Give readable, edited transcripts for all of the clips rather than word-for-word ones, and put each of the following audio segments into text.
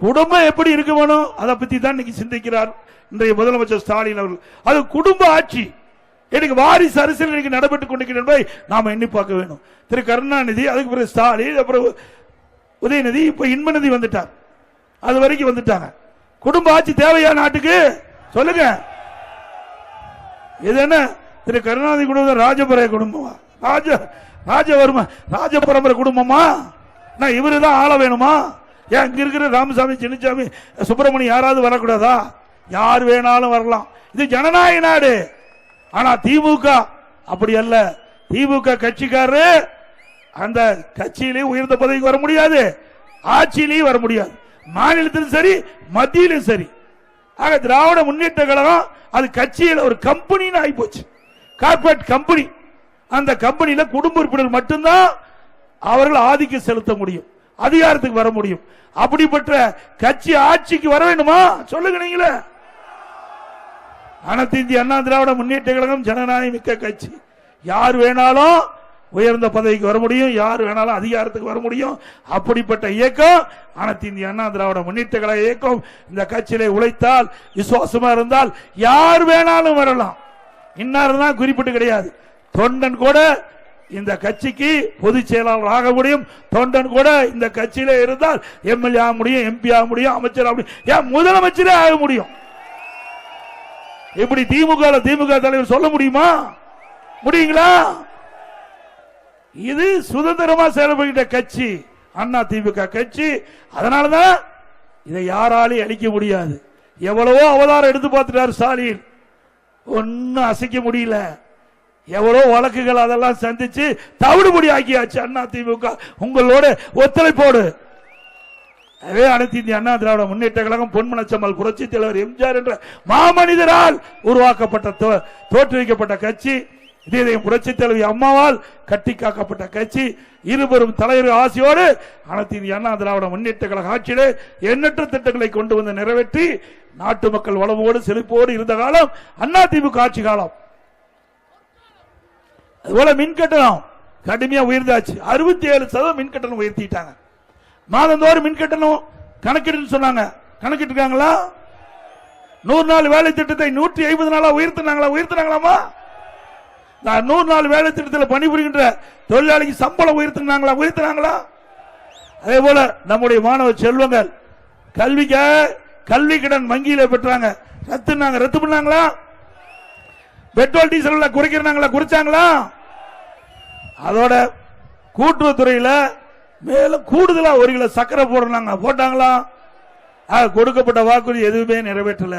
குடும்பம் எப்படி இருக்க வேணும் அதை பத்தி தான் இன்னைக்கு சிந்திக்கிறார் இன்றைய முதலமைச்சர் ஸ்டாலின் அவர்கள். அது குடும்ப ஆட்சி. எனக்கு வாரிசு அரசியல் இன்னைக்கு நடைபெற்றுக் கொண்டிருக்கிறது என்பதை நாம எண்ணி பார்க்க வேண்டும். திரு கருணாநிதி, அதுக்கு பிறகு ஸ்டாலின், அப்புறம் உதயநிதி, இப்ப இன்பநிதி வந்துட்டார். அது வரைக்கும் வந்துட்டாங்க. குடும்ப ஆட்சி தேவையா நாட்டுக்கு? சொல்லுங்க. இது என்ன திரு கருணாநிதி குடும்பம் ராஜபுர குடும்பமா? ராஜவர்மா ராஜபரம்பரை குடும்பமா? இவரு தான் ஆள வேணுமா? ஏன் இங்க இருக்கிற ராமசாமி, சின்னசாமி, சுப்பிரமணியம் யாராவது வரக்கூடாதா? யார் வேணாலும் வரலாம். இது ஜனநாயக நாடு. ஆனா திமுக அப்படி அல்ல. திமுக கட்சிக்காரரு அந்த கட்சியிலே உயர்ந்த பதவிக்கு வர முடியாது, ஆட்சியிலேயும் வர முடியாது, மாநிலத்திலும் சரி மத்தியிலும் சரி. ஆக திராவிட முன்னேற்ற கழகம் அது கட்சியில் ஒரு கம்பெனின்னு ஆகி போச்சு, கார்பரேட் கம்பெனி. அந்த கம்பெனியில குடும்ப உறுப்பினர் மட்டும்தான் அவர்கள் ஆதிக்கம் செலுத்த முடியும், அதிகாரத்துக்கு வர முடியும். அப்படிப்பட்ட கட்சி ஆட்சிக்கு வர வேண்டுமா? சொல்லுங்க நீங்களே. அனைத்து இந்திய அண்ணா திராவிட முன்னேற்ற கழகம் ஜனநாயக மிக்க கட்சி. யார் வேணாலும் உயர்ந்த பதவிக்கு வர முடியும், யார் வேணாலும் அதிகாரத்துக்கு வர முடியும். அப்படிப்பட்ட இயக்கம் அனைத்து இந்திய அண்ணா திராவிட முன்னேற்ற கழக இயக்கம். இந்த கட்சியிலே உழைத்தால், விசுவாசமா இருந்தால் யார் வேணாலும் வரலாம். இன்னார் தான் குறிப்பிட்டு கிடையாது. தொண்டன் கூட இந்த கட்சிக்கு பொதுச் செயலாளர் ஆக முடியும். தொண்டன் கூட இந்த கட்சியிலே இருந்தால் எம்எல்ஏ ஆக முடியும், எம்பி ஆக முடியும், அமைச்சர் ஆக முடியும், ஏன் முதலமைச்சரே ஆக முடியும். இப்படி திமுக தலைவர் சொல்ல முடியுமா? முடியுங்களா? இது சுதந்திரமா செயல்படுகிற கட்சி அண்ணா திமுக கட்சி. அதனாலதான் இதை யாராலையும் அழிக்க முடியாது. எவ்வளவோ அவதாரம் எடுத்து பார்த்துட்டார் ஸ்டாலின், ஒன்னும் அசைக்க முடியல. எவ்வளவு வழக்குகள் அதெல்லாம் சந்திச்சு தவிடுபடி ஆக்கியாச்சு அண்ணா திமுக. உங்களோட ஒத்துழைப்போடு அனைத்து இந்திய அண்ணா திராவிட முன்னேற்ற கழகம் பொன்மனச்சம்மல் புரட்சி தலைவர் எம்ஜிஆர் என்ற மாமனிதரால் உருவாக்கப்பட்ட தோற்றுவிக்கப்பட்ட கட்சி. இதே புரட்சி தலைவி அம்மாவால் கட்டி காக்கப்பட்ட கட்சி. இருவரும் தலைவர் ஆசியோடு அனைத்து இந்திய அண்ணா திராவிட முன்னேற்ற கழக ஆட்சியிலே எண்ணற்ற திட்டங்களை கொண்டு வந்து நிறைவேற்றி நாட்டு மக்கள் வளமோடு செழிப்போடு இருந்த காலம் அண்ணா திமுக ஆட்சி காலம். அதுபோல மின் கட்டணம் கடுமையா உயர்ந்தாச்சு. 67% மின் கட்டணம் உயர்த்திட்டாங்க. மாதந்தோறும் மின் கட்டணம் கணக்கிட்டு சொன்னாங்க. கணக்கிட்டு இருக்காங்களா? 100 நாள் வேலை திட்டத்தை 150 நாளா உயர்த்தினாங்களாமா? 100 நாள் வேலை திட்டத்தில் பணிபுரிகின்ற தொழிலாளிக்கு சம்பளம் உயர்த்தினாங்களா? அதே போல நம்முடைய மாணவ செல்வங்கள் கல்வி கடன் வங்கியில பெற்றாங்க. ரத்து பண்ணாங்களா? பெட்ரோல் டீசல் குறைச்சாங்களா? அதோட கூட்டுறவுத்துறையில மேலும் கூடுதலா 1 கிலோ சக்கரை போட்டாங்களா? கொடுக்கப்பட்ட வாக்குறுதி எதுவுமே நிறைவேற்றல.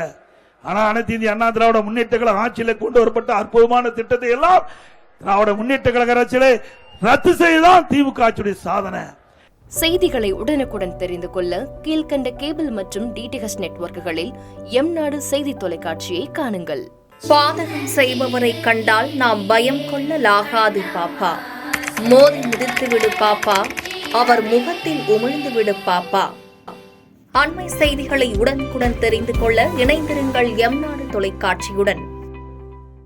ஆனா அனைத்து இந்திய அண்ணா திராவிட முன்னேற்ற கழக ஆட்சியில கொண்டு வரப்பட்ட அற்புதமான திட்டத்தை எல்லாம் திராவிட முன்னேற்ற கழக ஆட்சியிலே ரத்து செய்தான் திமுக ஆட்சியுடைய சாதனை. செய்திகளை உடனுக்குடன் தெரிந்து கொள்ள கீழ்கண்ட கேபிள் மற்றும் டிடிஎச் நெட்வொர்க்குகளில் எம்நாடு செய்தி தொலைக்காட்சியை காணுங்கள். பாதகம் செய்பவரை கண்டால் நாம் பயம் கொள்ளலாகாது பாப்பா. மோதி மிதித்து விடு பாப்பா, அவர் முகத்தில் உமிழ்ந்து விடு பாப்பா. அண்மை செய்திகளை உடனுக்குடன் தெரிந்து கொள்ள இணைந்திருங்கள் எம்நாடு தொலைக்காட்சியுடன்.